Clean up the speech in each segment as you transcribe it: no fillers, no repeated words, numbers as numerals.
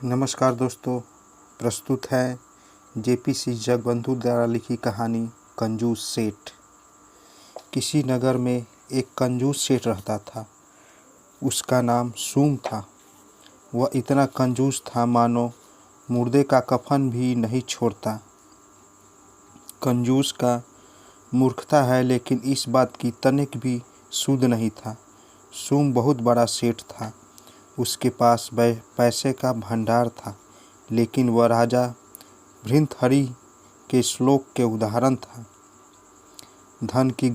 नमस्कार दोस्तों, प्रस्तुत है जेपीसी जगबंधु द्वारा लिखी कहानी कंजूस सेठ। किसी नगर में एक कंजूस सेठ रहता था। उसका नाम सूम था। वह इतना कंजूस था मानो मुर्दे का कफन भी नहीं छोड़ता। कंजूस का मूर्खता है, लेकिन इस बात की तनिक भी सुध नहीं था। सूम बहुत बड़ा सेठ था। उसके पास पैसे का भंडार था, लेकिन वह राजा भृतहरि के श्लोक के उदाहरण था। धन की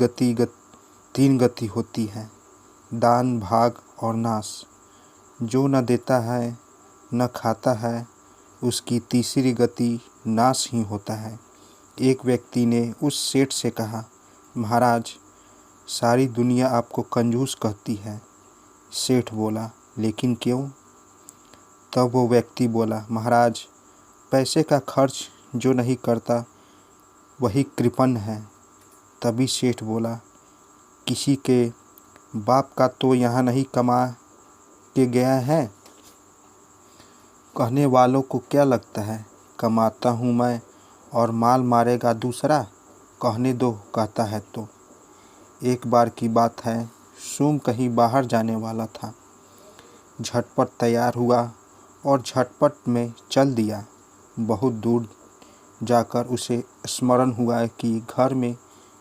तीन गति होती है, दान, भाग और नाश। जो न देता है न खाता है, उसकी तीसरी गति नाश ही होता है। एक व्यक्ति ने उस सेठ से कहा, महाराज, सारी दुनिया आपको कंजूस कहती है। सेठ बोला, लेकिन क्यों? तब वो व्यक्ति बोला, महाराज, पैसे का खर्च जो नहीं करता वही कृपण है। तभी सेठ बोला, किसी के बाप का तो यहाँ नहीं कमा के गया है। कहने वालों को क्या लगता है, कमाता हूँ मैं और माल मारेगा दूसरा? कहने दो, कहता है तो। एक बार की बात है, सूम कहीं बाहर जाने वाला था। झटपट तैयार हुआ और झटपट में चल दिया। बहुत दूर जाकर उसे स्मरण हुआ कि घर में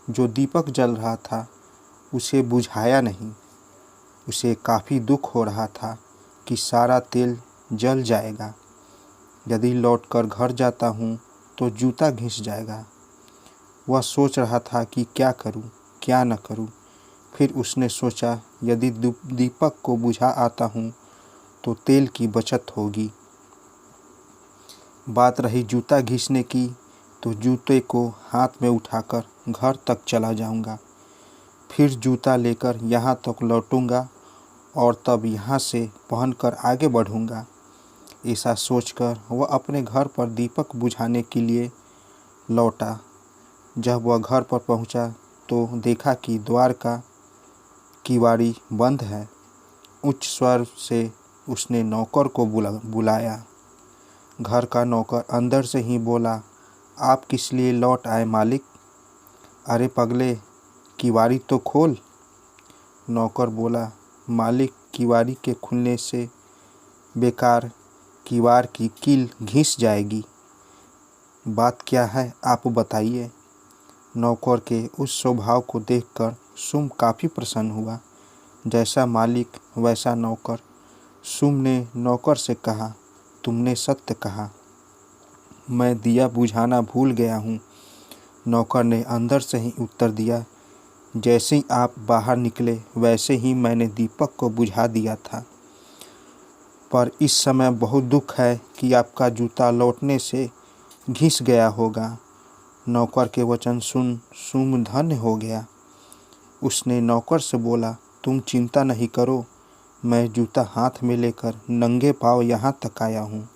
जो दीपक जल रहा था उसे बुझाया नहीं। उसे काफ़ी दुख हो रहा था कि सारा तेल जल जाएगा। यदि लौटकर घर जाता हूँ तो जूता घिस जाएगा। वह सोच रहा था कि क्या करूँ, क्या न करूँ। फिर उसने सोचा, यदि दीपक को बुझा आता हूँ तो तेल की बचत होगी। बात रही जूता घिसने की, तो जूते को हाथ में उठाकर घर तक चला जाऊंगा। फिर जूता लेकर यहाँ तक लौटूंगा और तब यहाँ से पहनकर आगे बढ़ूंगा। ऐसा सोचकर वह अपने घर पर दीपक बुझाने के लिए लौटा। जब वह घर पर पहुँचा तो देखा कि द्वार का किवाड़ी बंद है। उच्च स्वर से उसने नौकर को बुलाया। घर का नौकर अंदर से ही बोला, आप किस लिए लौट आए मालिक? अरे पगले, किवाड़ी तो खोल। नौकर बोला, मालिक, किवाड़ी के खुलने से बेकार किवाड़ की कील घिस जाएगी। बात क्या है, आप बताइए। नौकर के उस स्वभाव को देखकर सूम काफ़ी प्रसन्न हुआ। जैसा मालिक वैसा नौकर। सूम ने नौकर से कहा, तुमने सत्य कहा, मैं दिया बुझाना भूल गया हूँ। नौकर ने अंदर से ही उत्तर दिया, जैसे ही आप बाहर निकले वैसे ही मैंने दीपक को बुझा दिया था। पर इस समय बहुत दुख है कि आपका जूता लौटने से घिस गया होगा। नौकर के वचन सुन सूम धन्य हो गया। उसने नौकर से बोला, तुम चिंता नहीं करो, मैं जूता हाथ में लेकर नंगे पाँव यहाँ तक आया हूँ।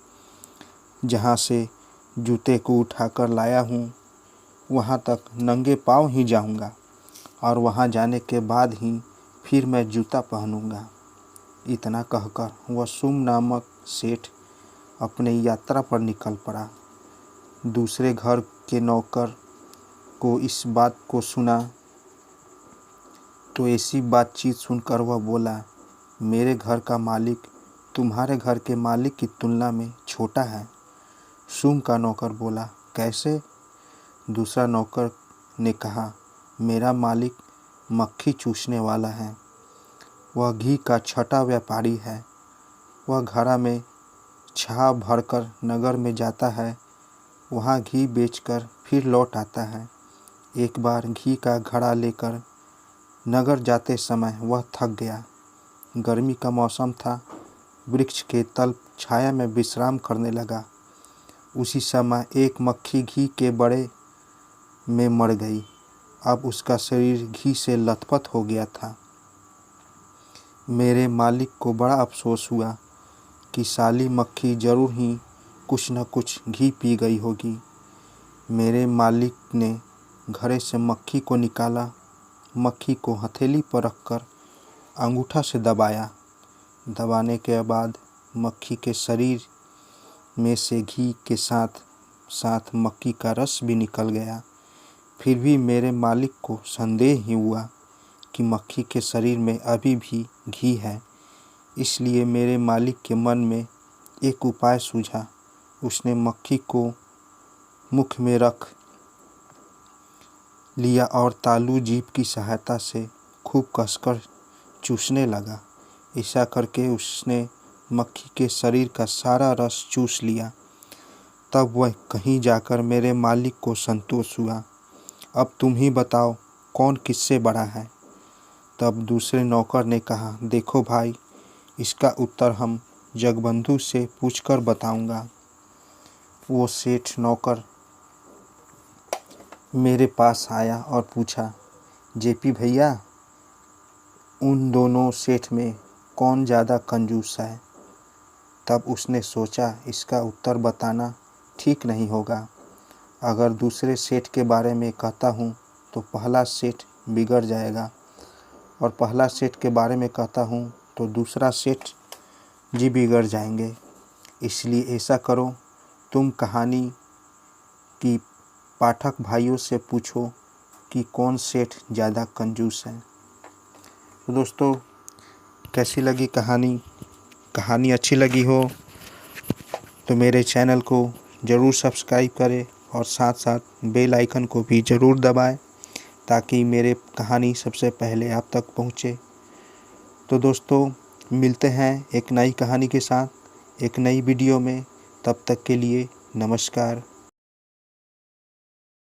जहाँ से जूते को उठाकर लाया हूँ वहाँ तक नंगे पाँव ही जाऊँगा और वहाँ जाने के बाद ही फिर मैं जूता पहनूँगा। इतना कहकर वह सूम नामक सेठ अपने यात्रा पर निकल पड़ा। दूसरे घर के नौकर को इस बात को सुना तो ऐसी बातचीत सुनकर वह बोला, मेरे घर का मालिक तुम्हारे घर के मालिक की तुलना में छोटा है। सूम का नौकर बोला, कैसे? दूसरा नौकर ने कहा, मेरा मालिक मक्खी चूसने वाला है। वह घी का छठा व्यापारी है। वह घड़ा में छाव भरकर नगर में जाता है, वहाँ घी बेचकर फिर लौट आता है। एक बार घी का घड़ा लेकर नगर जाते समय वह थक गया। गर्मी का मौसम था। वृक्ष के तल छाया में विश्राम करने लगा। उसी समय एक मक्खी घी के बड़े में मर गई। अब उसका शरीर घी से लथपथ हो गया था। मेरे मालिक को बड़ा अफसोस हुआ कि साली मक्खी जरूर ही कुछ न कुछ घी पी गई होगी। मेरे मालिक ने घड़े से मक्खी को निकाला। मक्खी को हथेली पर रखकर अंगूठा से दबाया। दबाने के बाद मक्खी के शरीर में से घी के साथ साथ मक्खी का रस भी निकल गया। फिर भी मेरे मालिक को संदेह ही हुआ कि मक्खी के शरीर में अभी भी घी है। इसलिए मेरे मालिक के मन में एक उपाय सूझा। उसने मक्खी को मुख में रख लिया और तालू जीभ की सहायता से खूब कसकर चूसने लगा। ऐसा करके उसने मक्खी के शरीर का सारा रस चूस लिया। तब वह कहीं जाकर मेरे मालिक को संतोष हुआ। अब तुम ही बताओ कौन किससे बड़ा है। तब दूसरे नौकर ने कहा, देखो भाई, इसका उत्तर हम जगबंधु से पूछकर बताऊंगा। वो सेठ नौकर मेरे पास आया और पूछा, जेपी भैया, उन दोनों सेठ में कौन ज़्यादा कंजूस है। तब उसने सोचा इसका उत्तर बताना ठीक नहीं होगा। अगर दूसरे सेठ के बारे में कहता हूँ तो पहला सेठ बिगड़ जाएगा, और पहला सेठ के बारे में कहता हूँ तो दूसरा सेठ जी बिगड़ जाएंगे। इसलिए ऐसा करो, तुम कहानी की पाठक भाइयों से पूछो कि कौन सेठ ज़्यादा कंजूस है। तो दोस्तों, कैसी लगी कहानी अच्छी लगी हो तो मेरे चैनल को ज़रूर सब्सक्राइब करें और साथ साथ बेल आइकन को भी ज़रूर दबाएं ताकि मेरे कहानी सबसे पहले आप तक पहुँचे। तो दोस्तों, मिलते हैं एक नई कहानी के साथ एक नई वीडियो में। तब तक के लिए नमस्कार।